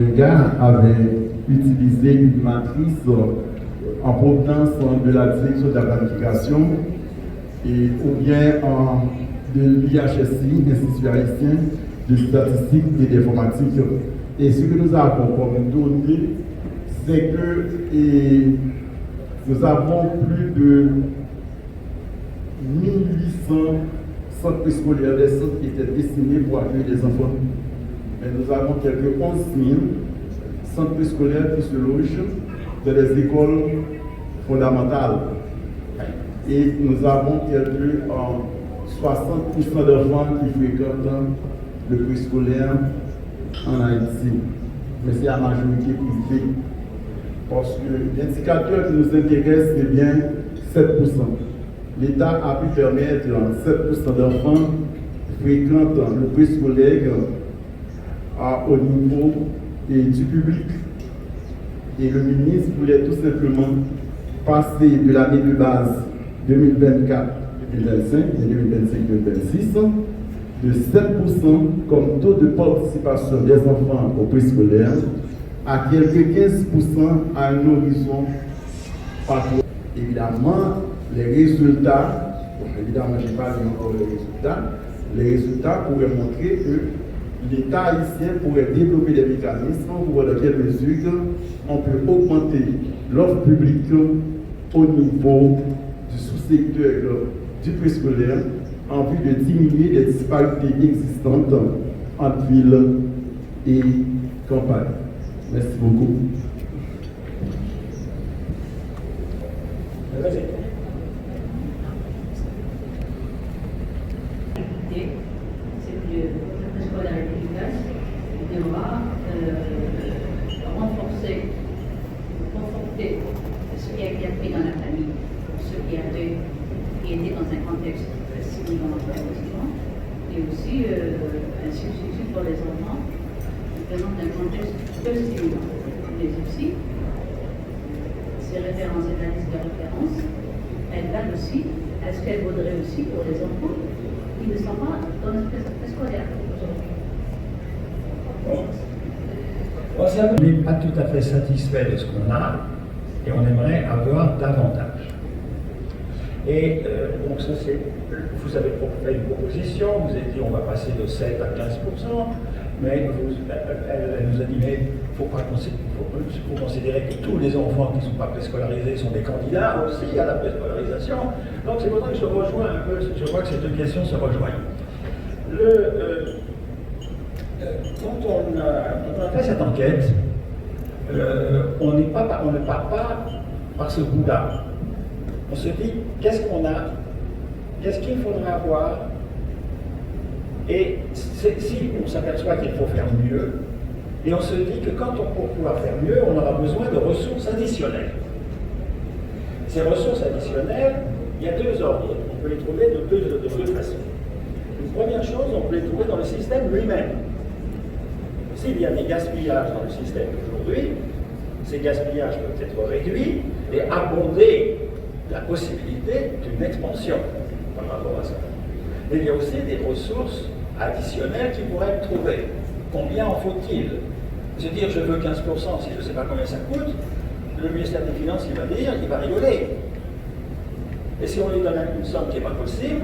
Le gars avait utilisé une matrice en provenance de la direction de la planification ou bien de l'IHSI, l'Institut haïtien de statistique et d'informatique. Et ce que nous avons comme données, c'est que nous avons plus de 1800 centres scolaires, des centres qui étaient destinés pour accueillir des enfants. Mais nous avons quelques 11 000 centres scolaires qui se logent dans les écoles fondamentales. Et nous avons quelques 60% d'enfants qui fréquentent le préscolaire en Haïti. Mais c'est la majorité privée. Parce que l'indicateur qui nous intéresse, c'est bien 7%. L'État a pu permettre 7% d'enfants fréquentent le préscolaire au niveau du public. Et le ministre voulait tout simplement passer de l'année de base 2024-2025 et 2025-2026 de 7% comme taux de participation des enfants au préscolaire à quelques 15% à un horizon partout. Évidemment, les résultats, évidemment, je n'ai pas lu encore les résultats pourraient montrer que l'État haïtien pourrait développer des mécanismes pour voir dans quelle mesure on peut augmenter l'offre publique au niveau du sous-secteur du préscolaire en vue de diminuer les disparités existantes entre ville et campagne. Merci beaucoup. Conforter ce qui a été appris dans la famille, ceux qui étaient dans un contexte stimulant et aussi un substitut pour les enfants qui présentent un contexte peu stimulant. Mais aussi, ces références et la liste de références, elles valent aussi, est-ce qu'elles vaudraient aussi pour les enfants qui ne sont pas dans notre scolaire aujourd'hui? On n'est pas tout à fait satisfait de ce qu'on a et on aimerait avoir davantage. Et donc ça c'est, vous avez fait une proposition, vous avez dit on va passer de 7 à 15%, mais elle nous a dit mais il faut considérer que tous les enfants qui ne sont pas préscolarisés sont des candidats aussi à la préscolarisation. Donc c'est pour ça que je rejoins un peu, je crois que ces deux questions se rejoignent. Quand on a fait cette enquête, on ne part pas par ce bout-là. On se dit, qu'est-ce qu'on a, qu'est-ce qu'il faudrait avoir, et si on s'aperçoit qu'il faut faire mieux, et on se dit que pour pouvoir faire mieux, on aura besoin de ressources additionnelles. Ces ressources additionnelles, il y a deux ordres. On peut les trouver de deux façons. Une première chose, on peut les trouver dans le système lui-même. S'il y a des gaspillages dans le système aujourd'hui, ces gaspillages peuvent être réduits et abonder la possibilité d'une expansion par rapport à ça. Mais il y a aussi des ressources additionnelles qui pourraient être trouvées. Combien en faut-il? Se dire je veux 15% si je ne sais pas combien ça coûte, le ministère des Finances il va rigoler. Et si on lui donne une somme qui n'est pas possible,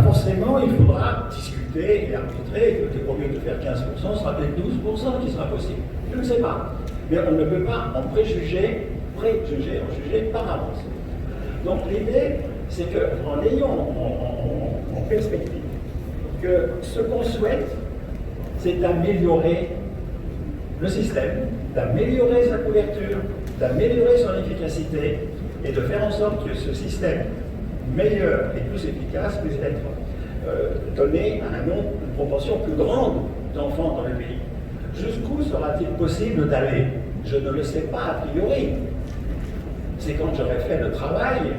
forcément il faudra discuter et arbitrer que au lieu de faire 15%, ce sera peut-être 12% qui sera possible. Je ne sais pas. Mais on ne peut pas en juger par avance. Donc l'idée, c'est qu'en ayant en perspective que ce qu'on souhaite, c'est d'améliorer le système, d'améliorer sa couverture, d'améliorer son efficacité et de faire en sorte que ce système meilleur et plus efficace puisse être donné à une proportion plus grande d'enfants dans le pays. Jusqu'où sera-t-il possible d'aller? Je ne le sais pas a priori. C'est quand j'aurai fait le travail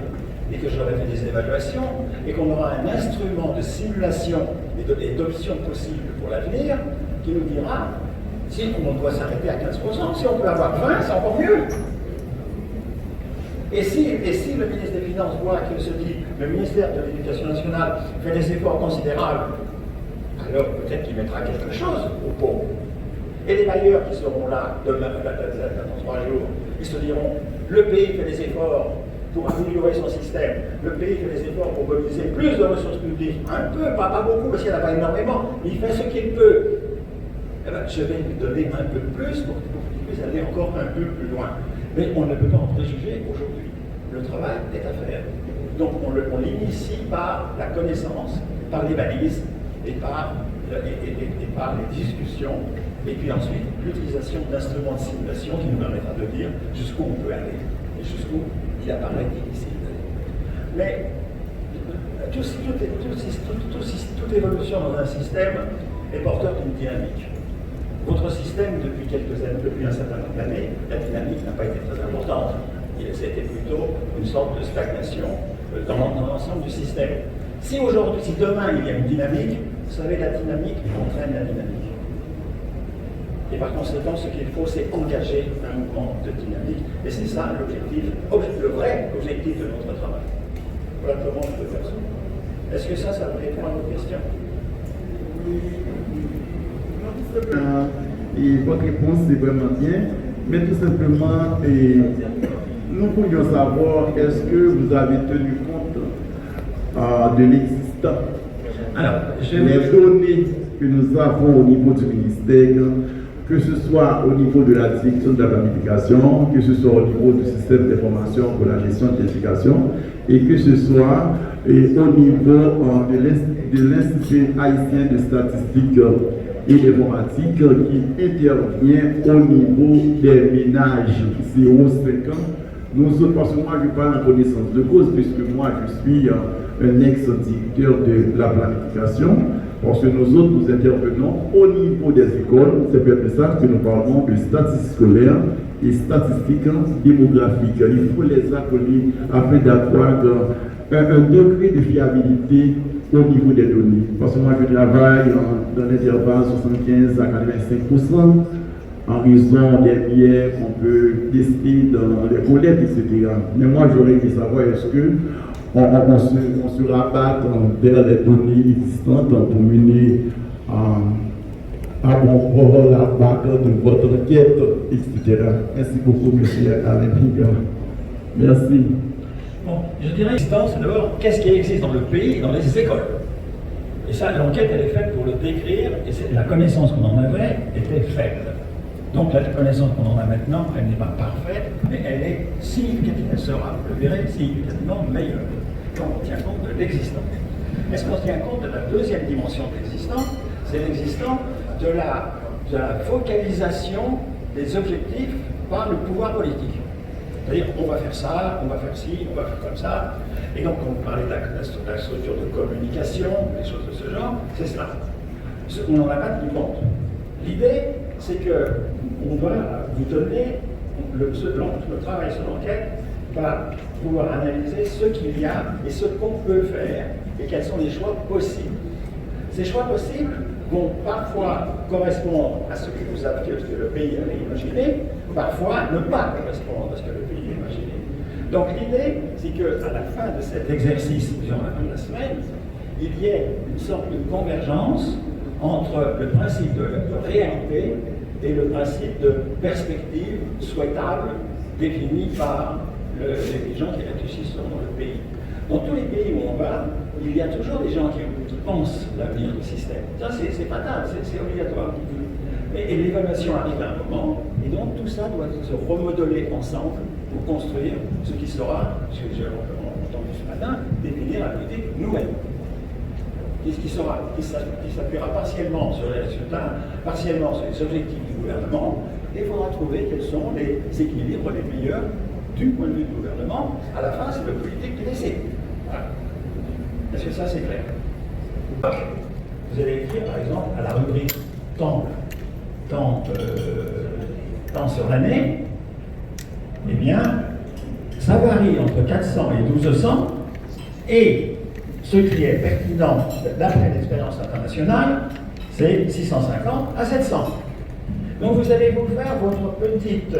et que j'aurai fait des évaluations et qu'on aura un instrument de simulation et d'options possibles pour l'avenir qui nous dira si on doit s'arrêter à 15%, si on peut avoir 20%, c'est encore mieux. Et si le ministre des Finances voit qu'il se dit le ministère de l'Éducation nationale fait des efforts considérables, alors peut-être qu'il mettra quelque chose au pot. Et les bailleurs qui seront là demain, dans 3 jours, ils se diront, le pays fait des efforts pour améliorer son système, le pays fait des efforts pour mobiliser plus de ressources publiques, un peu, pas beaucoup, parce qu'il n'y en a pas énormément, mais il fait ce qu'il peut. Eh ben, je vais lui donner un peu plus pour qu'il puisse aller encore un peu plus loin. Mais on ne peut pas en préjuger aujourd'hui. Le travail est à faire. Donc on l'initie par la connaissance, par les balises et par les discussions, et puis ensuite l'utilisation d'instruments de simulation qui nous permettra de dire jusqu'où on peut aller et jusqu'où il apparaît difficile d'aller. Mais toute évolution dans un système est porteur d'une dynamique. Votre système, depuis quelques années, depuis un certain nombre d'années, la dynamique n'a pas été très importante. C'était plutôt une sorte de stagnation dans l'ensemble du système. Si demain il y a une dynamique, vous savez, la dynamique entraîne la dynamique. Et par conséquent, ce qu'il faut, c'est engager un mouvement de dynamique. Et c'est ça l'objectif, le vrai objectif de notre travail. Voilà comment je peux faire ça. Est-ce que ça répond à vos questions? Et votre réponse c'est vraiment bien, mais tout simplement, nous pourrions savoir est-ce que vous avez tenu compte de l'existant. Alors, les données que nous avons au niveau du ministère, que ce soit au niveau de la direction de la planification, que ce soit au niveau du système d'information pour la gestion de l'éducation, et que ce soit au niveau de l'Institut haïtien de statistique et d'informatique qui intervient au niveau des ménages 0,5 ans. Nous autres, parce que moi je parle en connaissance de cause, puisque moi je suis un ex-directeur de la planification, parce que nous autres nous intervenons au niveau des écoles. C'est pour ça que nous parlons de statistiques scolaires et statistiques démographiques. Il faut les accoler afin d'avoir un degré de fiabilité au niveau des données. Parce que moi je travaille dans l'intervalle 75 à 85%. En raison des biais qu'on peut tester dans les collectes, etc. Mais moi, j'aurais aimé savoir est-ce qu'on se rabatte vers les données existantes pour mener à bon port la barre de votre enquête, etc. Merci beaucoup, M. Alain Piga. Merci. Bon, je dirais l'existence, d'abord, qu'est-ce qui existe dans le pays, dans les écoles? Et ça, l'enquête, elle est faite pour le décrire, et la connaissance qu'on en avait était faible. Donc la connaissance qu'on en a maintenant, elle n'est pas parfaite, mais elle est significative, elle sera, vous le verrez, significativement meilleure. Quand on tient compte de l'existant. Est-ce qu'on tient compte de la deuxième dimension de l'existant? C'est l'existant de la focalisation des objectifs par le pouvoir politique. C'est-à-dire, on va faire ça, on va faire ci, on va faire comme ça. Et donc, on parlait de la structure de communication, des choses de ce genre, c'est cela. On n'en a pas tenu compte. L'idée, c'est qu'on doit vous donner, le travail sur l'enquête va pouvoir analyser ce qu'il y a et ce qu'on peut faire et quels sont les choix possibles. Ces choix possibles vont parfois correspondre à ce que le pays avait imaginé, parfois ne pas correspondre à ce que le pays a imaginé. Donc l'idée, c'est qu'à la fin de cet exercice, disons à la fin de la semaine, il y ait une sorte de convergence entre le principe de réalité et le principe de perspective souhaitable défini par les gens qui réfléchissent dans le pays. Dans tous les pays où on va, il y a toujours des gens qui pensent l'avenir du système. Ça, c'est fatal, c'est obligatoire. Et l'évaluation arrive à un moment, et donc tout ça doit se remodeler ensemble pour construire ce qui sera, ce que j'ai entendu ce matin, définir la politique nouvelle. Qui s'appuiera partiellement sur les résultats, partiellement sur les objectifs du gouvernement, et il faudra trouver quels sont les équilibres les meilleurs du point de vue du gouvernement. À la fin, c'est le politique qui décide. Voilà. Est-ce que ça, c'est clair? Vous allez écrire, par exemple, à la rubrique temps sur l'année, eh bien, ça varie entre 400 et 1200, et ce qui est pertinent d'après l'expérience internationale, c'est 650 à 700. Donc vous allez vous faire votre petite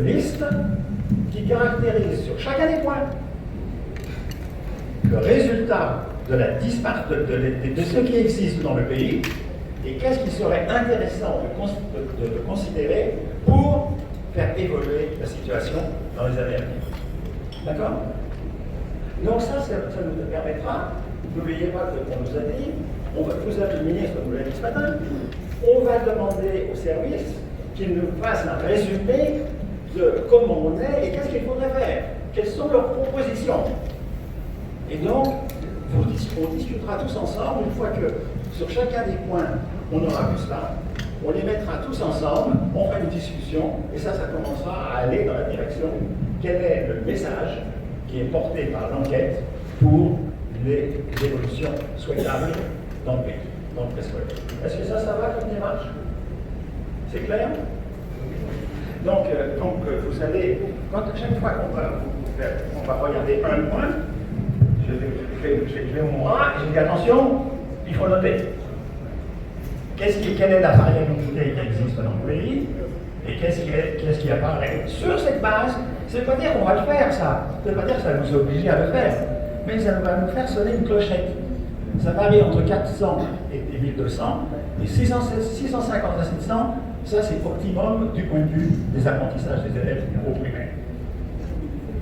liste qui caractérise sur chacun des points le résultat de ce qui existe dans le pays et qu'est-ce qui serait intéressant de considérer pour faire évoluer la situation dans les années à venir. D'accord? Donc ça nous permettra, n'oubliez pas qu'on nous a dit, vous avez le ministre nous l'a dit ce matin, on va demander au service qu'il nous fasse un résumé de comment on est et qu'est-ce qu'il faudrait faire, quelles sont leurs propositions. Et donc, on discutera tous ensemble, une fois que sur chacun des points, on aura vu cela, on les mettra tous ensemble, on fera une discussion, et ça commencera à aller dans la direction, quel est le message qui est porté par l'enquête pour les évolutions souhaitables dans le pays, dans le préscolaire. Est-ce que ça va comme démarche? C'est clair? Donc, vous allez, chaque fois qu'on va regarder un point, je vais au moi, et je dis attention, il faut noter. Quelle est la variabilité qui existe dans le pays et qu'est-ce qui apparaît? Sur cette base, ça ne veut pas dire qu'on va le faire, ça. Ça ne veut pas dire que ça va nous obliger à le faire. Mais ça va nous faire sonner une clochette. Ça varie entre 400 et 1200. Et 650 à 700, ça c'est optimum du point de vue des apprentissages des élèves au primaire.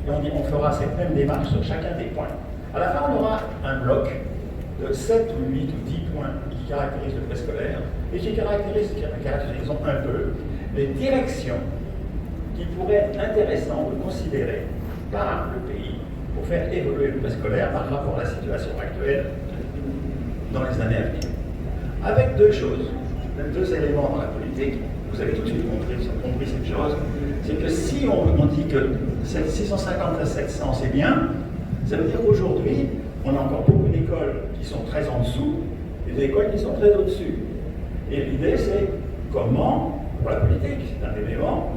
Et on fera cette même démarche sur chacun des points. À la fin, on aura un bloc de 7 ou 8 ou 10 points qui caractérisent le préscolaire et qui caractérisent un peu les directions qui pourraient être intéressantes de considérer par le pays pour faire évoluer le préscolaire par rapport à la situation actuelle dans les années à venir. Avec deux choses, deux éléments dans la politique, vous avez tout de suite compris cette chose, c'est que si on dit que 650 à 700 c'est bien, ça veut dire qu'aujourd'hui, on a encore beaucoup d'écoles qui sont très en dessous et des écoles qui sont très au-dessus. Et l'idée, c'est comment, pour la politique, c'est un élément,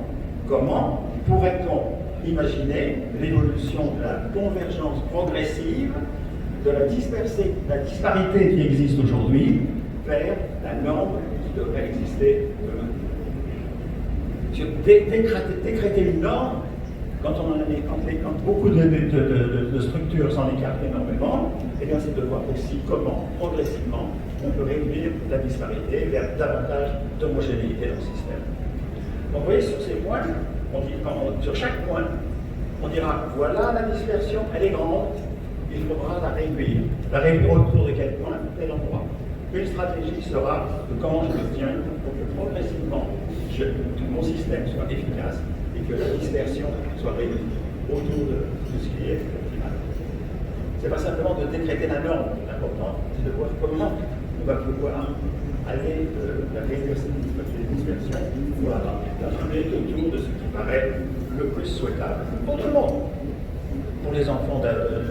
comment pourrait-on imaginer l'évolution de la convergence progressive de la disparité qui existe aujourd'hui vers la norme qui devrait exister demain. Décréter une norme, quand beaucoup de structures s'en écartent énormément, eh bien c'est de voir aussi comment, progressivement, on peut réduire la disparité vers davantage d'homogénéité dans le système. Donc vous voyez, sur ces points, sur chaque point, on dira, voilà la dispersion, elle est grande, il faudra la réduire. La réduire autour de quel point, tel endroit. Une stratégie sera de comment je le tiens pour que progressivement, mon système soit efficace et que la dispersion soit réduite autour de ce qui est optimal. Ce n'est pas simplement de décréter la norme qui est important, c'est de voir comment on va pouvoir aller réduire cette dispersion pour la ramener autour de ce qui paraît le plus souhaitable pour tout le monde. Pour les enfants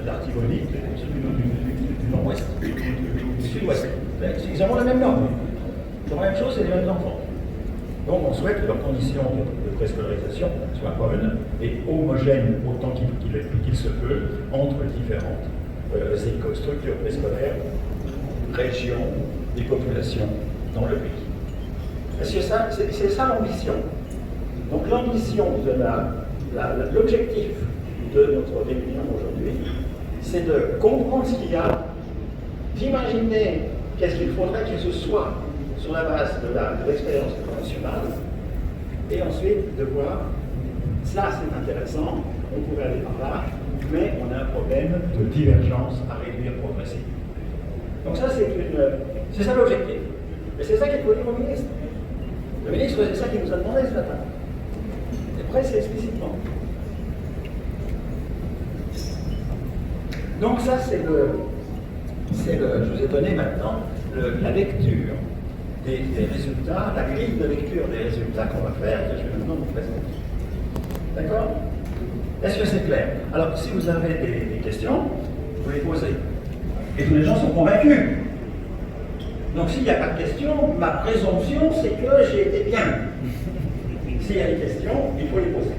d'Artibonite, du nord-ouest, du sud-ouest, ils ont la même norme. Ils ont la même chose, c'est les mêmes enfants. Donc on souhaite que leurs conditions de préscolarisation soient bonnes et homogènes autant qu'il se peut entre différentes structures préscolaires, régions et populations dans le pays. Est-ce que c'est ça l'ambition? Donc l'ambition l'objectif de notre réunion aujourd'hui, c'est de comprendre ce qu'il y a, d'imaginer qu'est-ce qu'il faudrait qu'il se soit sur la base de l'expérience internationale, et ensuite de voir, ça c'est intéressant, on pourrait aller par là, mais on a un problème de divergence à réduire progressivement. Donc ça c'est ça l'objectif. Et c'est ça qu'il faut dire au ministre. Le ministre, c'est ça qu'il nous a demandé ce matin. Et presque explicitement. Donc ça je vous ai donné maintenant la lecture des résultats, la grille de lecture des résultats qu'on va faire, que je vais maintenant vous présenter. D'accord? Est-ce que c'est clair? Alors, si vous avez des questions, vous les posez. Et tous les gens sont convaincus. Donc, s'il n'y a pas de questions, ma présomption, c'est que j'ai été bien. S'il y a des questions, il faut les poser.